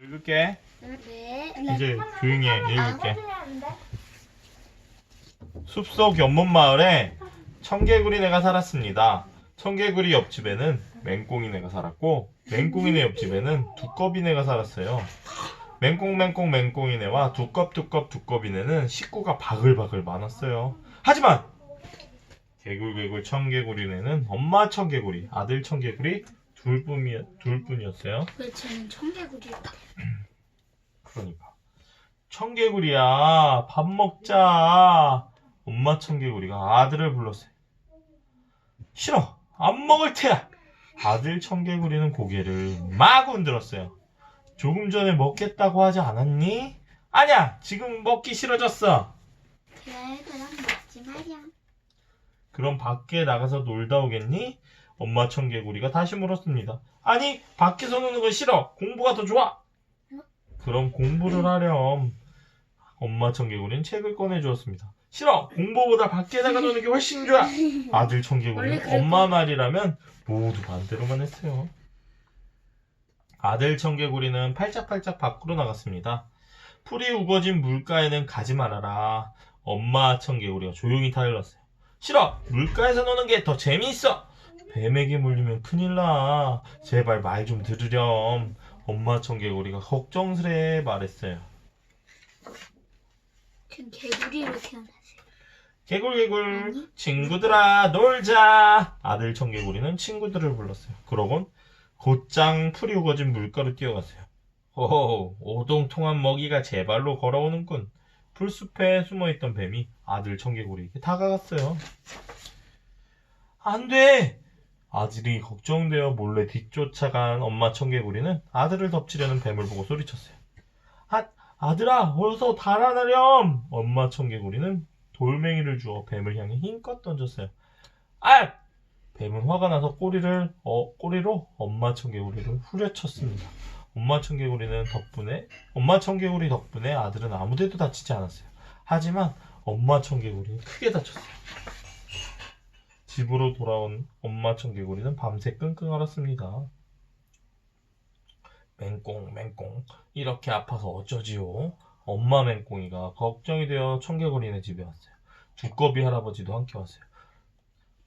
읽을게. 네. 이제 조용히 해. 읽을게. 숲속 연못 마을에 청개구리네가 살았습니다. 청개구리 옆집에는 맹꽁이네가 살았고 맹꽁이네 옆집에는 두꺼비네가 살았어요. 맹꽁맹꽁 맹꽁이네와 두껍두껍 두꺼비네는 식구가 바글바글 많았어요. 하지만 개굴개굴 청개구리네는 엄마 청개구리, 아들 청개구리 둘뿐이었어요. 왜 쟤는 청개구리야? 그러니까 청개구리야 밥 먹자. 엄마 청개구리가 아들을 불렀어요. 싫어 안 먹을 테야. 아들 청개구리는 고개를 마구 흔들었어요. 조금 전에 먹겠다고 하지 않았니? 아니야 지금 먹기 싫어졌어. 그래 그럼 먹지 말이야. 그럼 밖에 나가서 놀다 오겠니? 엄마 청개구리가 다시 물었습니다. 아니 밖에서 노는 건 싫어. 공부가 더 좋아. 그럼 공부를 하렴. 엄마 청개구리는 책을 꺼내주었습니다. 싫어. 공부보다 밖에 나가 노는 게 훨씬 좋아. 아들 청개구리는 엄마 말이라면 모두 반대로만 했어요. 아들 청개구리는 팔짝팔짝 밖으로 나갔습니다. 풀이 우거진 물가에는 가지 말아라. 엄마 청개구리가 조용히 타일렀어요. 싫어. 물가에서 노는 게 더 재미있어. 뱀에게 물리면 큰일 나. 제발 말 좀 들으렴. 엄마 청개구리가 걱정스레 말했어요. 전 개구리로 태어났어요. 개굴개굴 친구들아 놀자. 아들 청개구리는 친구들을 불렀어요. 그러곤 곧장 풀이 우거진 물가로 뛰어갔어요. 호호 오동통한 먹이가 제 발로 걸어오는군. 풀숲에 숨어있던 뱀이 아들 청개구리에게 다가갔어요. 안돼. 아들이 걱정되어 몰래 뒤쫓아간 엄마 청개구리는 아들을 덮치려는 뱀을 보고 소리쳤어요. 아들아 어서 달아나렴. 엄마 청개구리는 돌멩이를 주어 뱀을 향해 힘껏 던졌어요. 아! 뱀은 화가 나서 꼬리로 엄마 청개구리를 후려쳤습니다. 엄마 청개구리 덕분에 아들은 아무데도 다치지 않았어요. 하지만 엄마 청개구리는 크게 다쳤어요. 집으로 돌아온 엄마 청개구리는 밤새 끙끙 앓았습니다. 맹꽁맹꽁 이렇게 아파서 어쩌지요? 엄마 맹꽁이가 걱정이 되어 청개구리네 집에 왔어요. 두꺼비 할아버지도 함께 왔어요.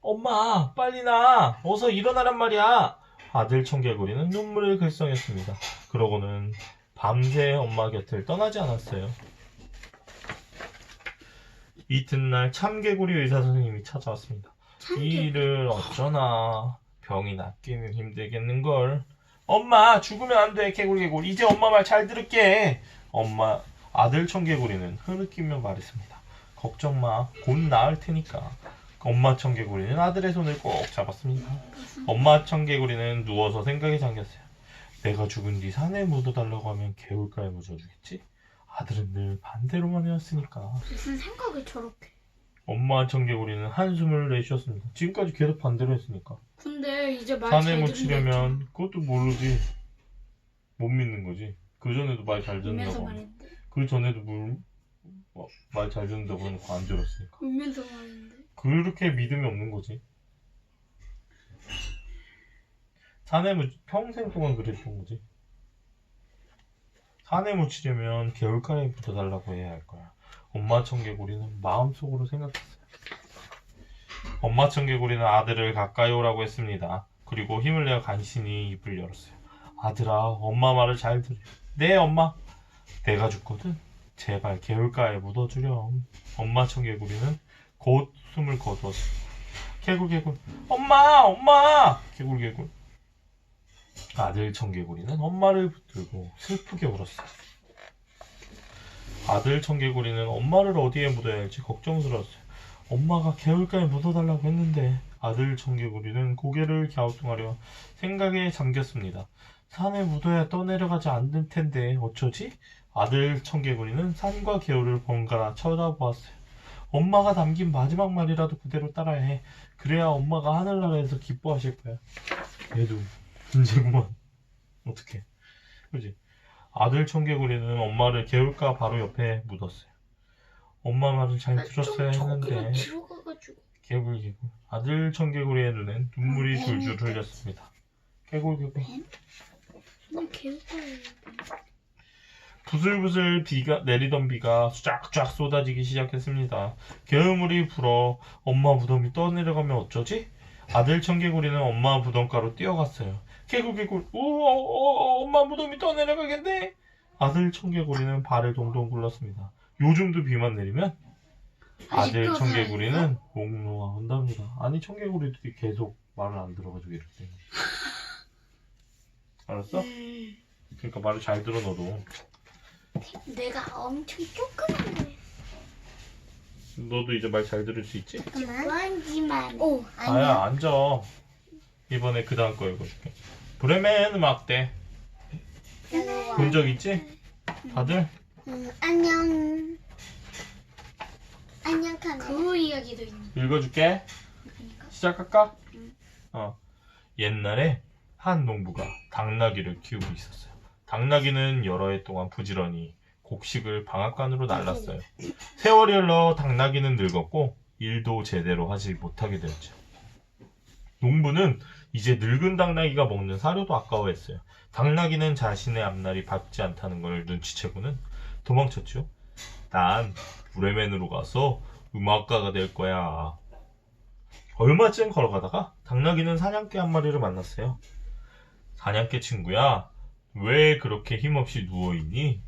엄마 빨리 나. 어서 일어나란 말이야. 아들 청개구리는 눈물을 글썽였습니다. 그러고는 밤새 엄마 곁을 떠나지 않았어요. 이튿날 참개구리 의사 선생님이 찾아왔습니다. 이 일을 어쩌나. 병이 낫기는 힘들겠는걸. 엄마 죽으면 안 돼. 개굴개굴 이제 엄마 말 잘 들을게. 아들 청개구리는 흐느끼며 말했습니다. 걱정 마. 곧 나을 테니까. 엄마 청개구리는 아들의 손을 꼭 잡았습니다. 엄마 청개구리는 누워서 생각에 잠겼어요. 내가 죽은 뒤 산에 묻어달라고 하면 개울가에 묻어주겠지? 아들은 늘 반대로만 해왔으니까. 무슨 생각을 저렇게. 엄마 청개구리는 한숨을 내쉬었습니다. 지금까지 계속 반대로 했으니까. 근데 이제 말 산에 잘 묻히려면 그것도 모르지. 못 믿는 거지. 그 전에도 말 잘 울면서 듣는다고. 말했는데. 그 전에도 말 잘 듣는다고 해놓고 안 들었으니까. 울면서 말했는데. 그렇게 믿음이 없는 거지. 산에 평생 동안 그랬던 거지. 산에 묻히려면 개울가에 묻어달라고 해야 할 거야. 엄마 청개구리는 마음속으로 생각했어요. 엄마 청개구리는 아들을 가까이 오라고 했습니다. 그리고 힘을 내어 간신히 입을 열었어요. 아들아, 엄마 말을 잘 들으렴. 네, 엄마. 내가 죽거든. 제발 개울가에 묻어주렴. 엄마 청개구리는 곧 숨을 거두었어요. 개굴개굴. 엄마! 개굴개굴. 아들 청개구리는 엄마를 붙들고 슬프게 울었어요. 아들 청개구리는 엄마를 어디에 묻어야 할지 걱정스러웠어요. 엄마가 개울가에 묻어달라고 했는데. 아들 청개구리는 고개를 갸우뚱하려 생각에 잠겼습니다. 산에 묻어야 떠내려가지 않을 텐데 어쩌지? 아들 청개구리는 산과 개울을 번갈아 쳐다보았어요. 엄마가 남긴 마지막 말이라도 그대로 따라야 해. 그래야 엄마가 하늘나라에서 기뻐하실 거야. 얘도 문제구만. 어떡해. 그지? 아들 청개구리는 엄마를 개울가 바로 옆에 묻었어요. 엄마 말을 잘 들었어야 했는데. 뒤로 가가지고. 개굴개굴. 아들 청개구리의 눈엔 눈물이 줄줄 흘렸습니다. 개굴개굴. 난 개울가에. 부슬부슬 비가 내리던 비가 쫙쫙 쏟아지기 시작했습니다. 개울물이 불어 엄마 무덤이 떠내려가면 어쩌지? 아들 청개구리는 엄마 무덤가로 뛰어갔어요. 개굴개굴, 엄마 무덤이 떠내려가겠네? 아들 청개구리는 발을 동동 굴렀습니다. 요즘도 비만 내리면 아들 아직도 청개구리는 목 놓아 온답니다. 아니 청개구리들이 계속 말을 안 들어가지고 이렇게. 알았어? 그러니까 말을 잘 들어 너도. 내가 엄청 조그만 거였어. 너도 이제 말 잘 들을 수 있지? 조그만지만. 오, 아야 앉아. 이번에 그 다음 거 읽어줄게. 브레멘 음악대 본 적 있지? 다들? 안녕. 안녕 카메라. 그 이야기도 있네. 읽어줄게. 그러니까. 시작할까? 응. 옛날에 한 농부가 당나귀를 키우고 있었어요. 당나귀는 여러 해 동안 부지런히 곡식을 방앗간으로 날랐어요. 세월이 흘러 당나귀는 늙었고 일도 제대로 하지 못하게 되었죠. 농부는 이제 늙은 당나귀가 먹는 사료도 아까워했어요. 당나귀는 자신의 앞날이 밝지 않다는 걸 눈치채고는 도망쳤죠. 난 브레멘으로 가서 음악가가 될 거야. 얼마쯤 걸어가다가 당나귀는 사냥개 한 마리를 만났어요. 사냥개 친구야, 왜 그렇게 힘없이 누워있니?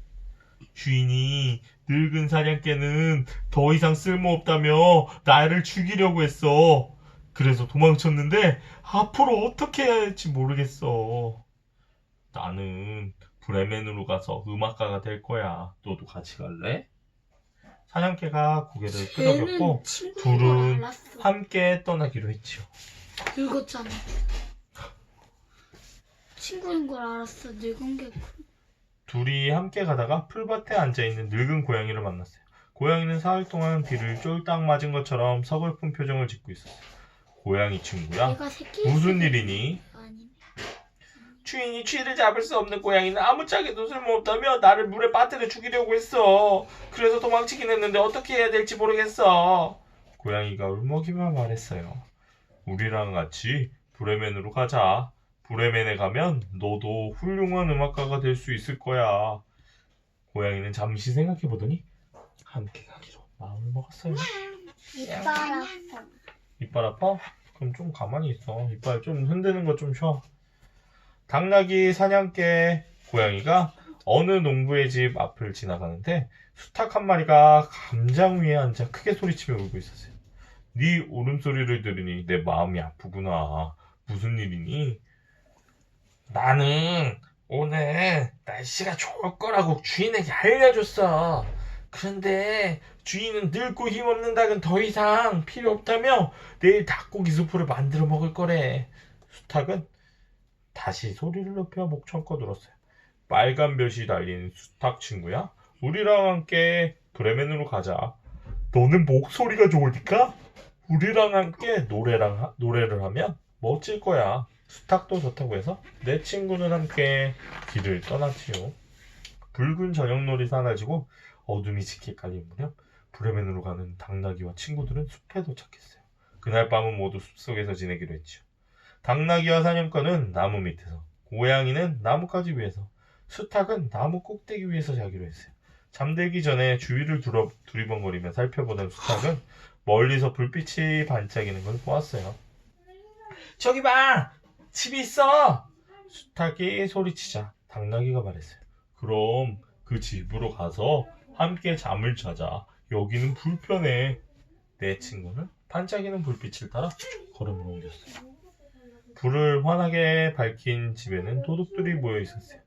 주인이 늙은 사냥개는 더 이상 쓸모없다며 나를 죽이려고 했어. 그래서 도망쳤는데 앞으로 어떻게 해야 할지 모르겠어. 나는 브레멘으로 가서 음악가가 될 거야. 너도 같이 갈래? 사냥개가 고개를 끄덕였고 친구인 걸 둘은 알았어. 함께 떠나기로 했지요. 늙었잖아. 친구인 걸 알았어. 늙은 게. 둘이 함께 가다가 풀밭에 앉아있는 늙은 고양이를 만났어요. 고양이는 사흘 동안 비를 쫄딱 맞은 것처럼 서글픈 표정을 짓고 있었어요. 고양이 친구야, 얘가 새끼. 무슨 일이니? 아니네. 주인이 쥐를 잡을 수 없는 고양이는 아무짝에도 쓸모없다며 나를 물에 빠뜨려 죽이려고 했어. 그래서 도망치긴 했는데 어떻게 해야 될지 모르겠어. 고양이가 울먹이며 말했어요. 우리랑 같이 브레멘으로 가자. 브레멘에 가면 너도 훌륭한 음악가가 될 수 있을 거야. 고양이는 잠시 생각해보더니 함께 가기로 마음을 먹었어요. 이빨 아파. 이빨 아파? 그럼 좀 가만히 있어. 이빨 좀 흔드는 거 좀 쉬어. 당나귀, 사냥개, 고양이가 어느 농부의 집 앞을 지나가는데 수탉 한 마리가 감장 위에 앉아 크게 소리치며 울고 있었어요. 네 울음소리를 들으니 내 마음이 아프구나. 무슨 일이니? 나는 오늘 날씨가 좋을 거라고 주인에게 알려줬어. 그런데 주인은 늙고 힘없는 닭은 더 이상 필요 없다며 내일 닭고기 수프를 만들어 먹을 거래. 수탉은 다시 소리를 높여 목청껏 울었어요. 빨간 볕이 달린 수탉 친구야, 우리랑 함께 브레멘으로 가자. 너는 목소리가 좋으니까 우리랑 함께 노래를 하면 멋질 거야. 수탉도 좋다고 해서 내 친구는 함께 길을 떠났지요. 붉은 저녁놀이 사라지고 어둠이 짙게 깔린 무렵 브레멘으로 가는 당나귀와 친구들은 숲에 도착했어요. 그날 밤은 모두 숲속에서 지내기로 했죠. 당나귀와 사냥꾼은 나무 밑에서, 고양이는 나뭇가지 위에서, 수탉은 나무 꼭대기 위에서 자기로 했어요. 잠들기 전에 주위를 두리번거리며 살펴보던 수탉은 멀리서 불빛이 반짝이는 걸 보았어요. 저기 봐! 집이 있어! 수탉이 소리치자 당나귀가 말했어요. 그럼 그 집으로 가서 함께 잠을 자자. 여기는 불편해. 내 친구는 반짝이는 불빛을 따라 걸음을 옮겼어요. 불을 환하게 밝힌 집에는 도둑들이 모여 있었어요.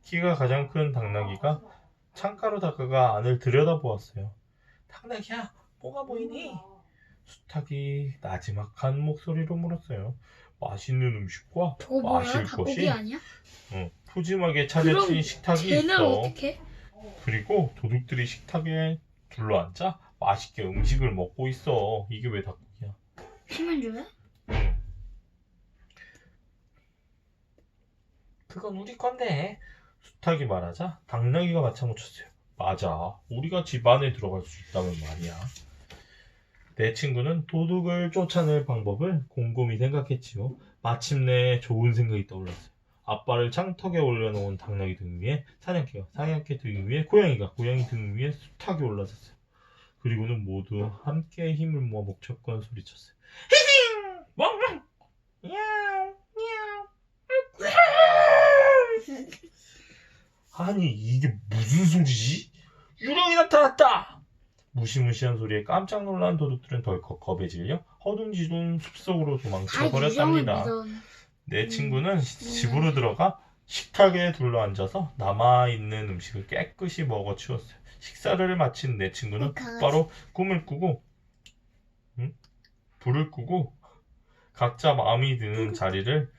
키가 가장 큰 당나귀가 창가로 다가가 안을 들여다보았어요. 당나귀야, 뭐가 보이니? 수탉이 나지막한 목소리로 물었어요. 맛있는 음식과 저거 뭐야? 마실 닭고기 것이 아니야? 푸짐하게 차려진 그럼 식탁이 걔는 있어. 어떻게? 그리고 도둑들이 식탁에 둘러앉아 맛있게 음식을 먹고 있어. 이게 왜 닭고기야? 피면 줘요? 그건 우리 건데. 수탉이 말하자 당나귀가 맞장구쳤어요. 맞아, 우리가 집 안에 들어갈 수 있다면 말이야. 내 친구는 도둑을 쫓아낼 방법을 곰곰이 생각했지요. 마침내 좋은 생각이 떠올랐어요. 앞발을 창턱에 올려놓은 당나귀 등 위에 사냥개가, 사냥개 등 위에 고양이가, 고양이 등 위에 숱하게 올라섰어요. 그리고는 모두 함께 힘을 모아 목젖건 소리쳤어요. 히힝! 멍멍! 야옹! 야옹! 아니 이게 무슨 소리지? 유령이 나타났다! 무시무시한 소리에 깜짝 놀란 도둑들은 덜컥 겁에 질려 허둥지둥 숲속으로 다 도망쳐 유령을 버렸답니다. 믿었네. 내 친구는 집으로 들어가 식탁에 둘러앉아서 남아있는 음식을 깨끗이 먹어 치웠어요. 식사를 마친 내 친구는 곧바로 꿈을 꾸고 불을 끄고 각자 마음이 드는 자리를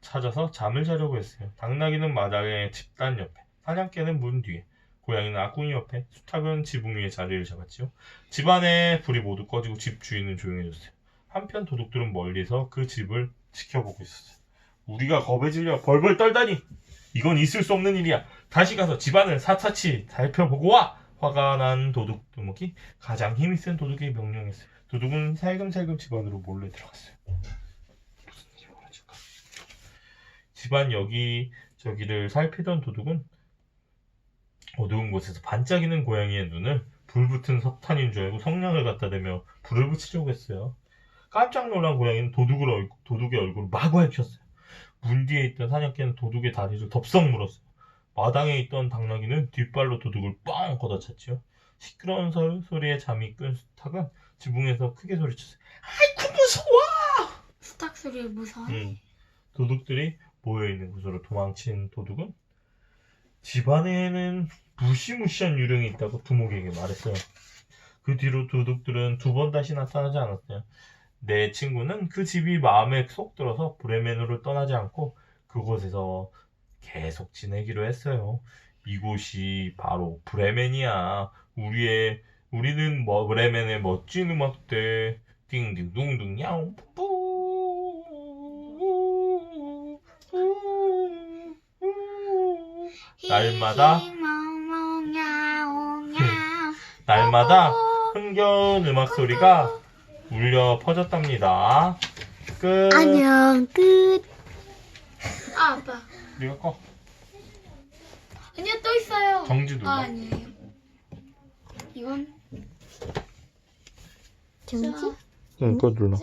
찾아서 잠을 자려고 했어요. 당나귀는 마당의 집단 옆에, 사냥개는 문 뒤에, 고양이는 아궁이 옆에, 수탉은 지붕 위에 자리를 잡았지요. 집안에 불이 모두 꺼지고 집 주인은 조용해졌어요. 한편 도둑들은 멀리서 그 집을 지켜보고 있었어요. 우리가 겁에 질려 벌벌 떨다니! 이건 있을 수 없는 일이야. 다시 가서 집안을 사차치 살펴보고 와! 화가 난 도둑 두목이 가장 힘이 센 도둑에게 명령했어요. 도둑은 살금살금 집안으로 몰래 들어갔어요. 무슨 일이 벌어질까? 집안 여기저기를 살피던 도둑은 어두운 곳에서 반짝이는 고양이의 눈을 불붙은 석탄인 줄 알고 성냥을 갖다 대며 불을 붙이려고 했어요. 깜짝 놀란 고양이는 도둑의 얼굴을 마구 핥혔어요. 문 뒤에 있던 사냥개는 도둑의 다리를 덥석 물었어요. 마당에 있던 당나귀는 뒷발로 도둑을 뻥 걷어찼지요. 시끄러운 소리에 잠이 끈 수탉은 지붕에서 크게 소리쳤어요. 아이쿠 무서워! 수탉 소리를 무서워해. 도둑들이 모여있는 곳으로 도망친 도둑은 집안에는 무시무시한 유령이 있다고 두목에게 말했어요. 그 뒤로 도둑들은 두 번 다시 나타나지 않았어요. 내 친구는 그 집이 마음에 쏙 들어서 브레멘으로 떠나지 않고 그곳에서 계속 지내기로 했어요. 이곳이 바로 브레멘이야. 우리는 브레멘의 멋진 음악대 띵띵둥둥 야옹 뿌 날마다 흥겨운 음악 소리가 울려 퍼졌답니다. 끝. 안녕 끝. 아, 아빠. 네가 꺼. 아니요, 또 있어요. 정지 눌러. 아, 아니에요. 이건 정지? 응, 꺼 눌러.